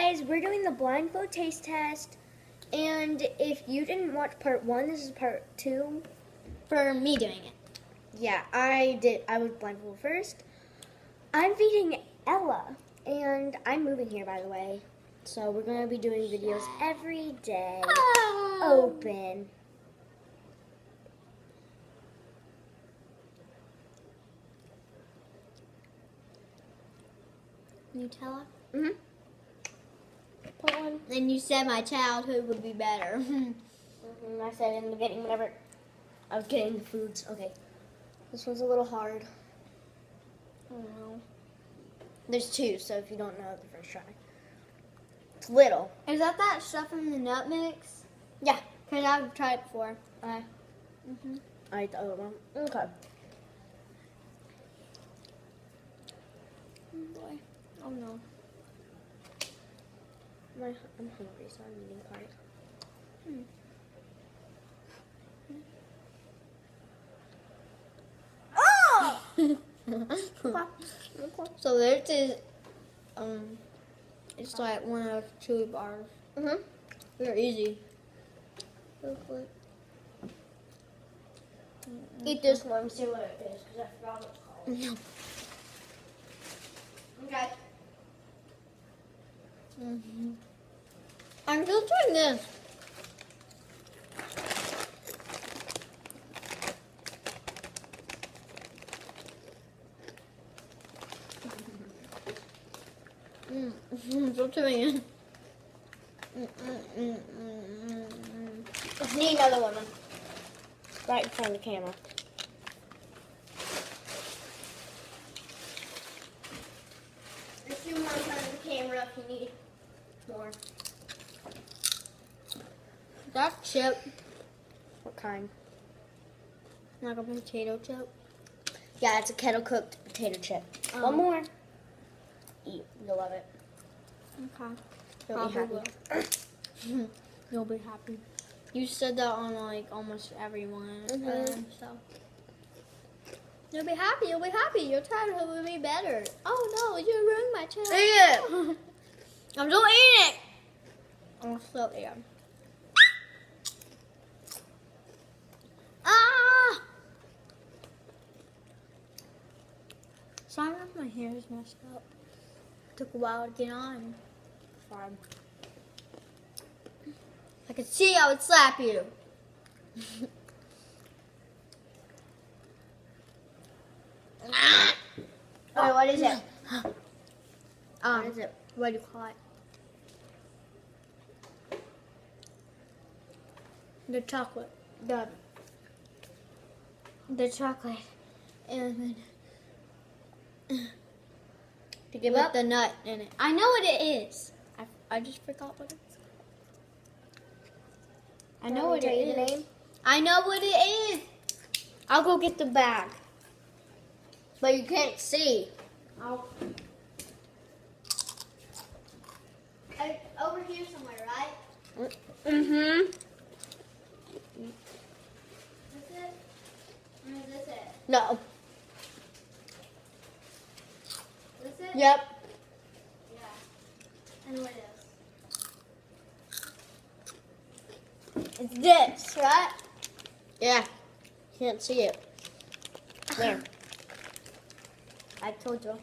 guys, we're doing the blindfold taste test. And if you didn't watch part 1, this is part 2. For me doing it. Yeah, I did. I was blindfolded first. I'm feeding Ella, and I'm moving here, by the way. So we're going to be doing videos every day. Open. Nutella? Mm-hmm. Put one. And you said my childhood would be better. I said in the beginning, whenever I was getting the foods. Okay. This one's a little hard. I don't know. There's 2, so if you don't know the first try. It's little. Is that stuff from the nut mix? Yeah. Because I've tried it before. I ate the other one. Okay. Oh boy. Oh no. I'm hungry, so I'm eating part. So this is, it's like one of those chewy bars. Mm-hmm. They're easy. Eat this one and see what it is, because I forgot what it's called. Okay. I'm still trying this. I'm still doing it. Just need another one. Right in front of the camera. There's 2 more in front of the camera if you need more. That's chip. What kind? Like a potato chip. Yeah, it's a kettle cooked potato chip. One more. Eat. You'll love it. Okay. You'll be Probably happy. You'll be happy. You said that on like almost everyone. So you'll be happy. You'll be happy. Your childhood will be better. Oh no! You ruined my childhood. Eat it. I'm still eating it. I'm still eating. Ah! Sorry if my hair is messed up. Took a while to get on. Fine. I could see I would slap you. Wait, what is it? What is it? What do you call it? The chocolate. The chocolate. And then To give with up? the nut in it. I know what it is. I just forgot what it is. I know what it tell you the is. name? I know what it is. I'll go get the bag. But you can't see. Over here somewhere, right? Mm-hmm. This it? Or is this it? No. This it? Yep. Yeah. And what else? It's this, right? Yeah. Can't see it. There. I told you.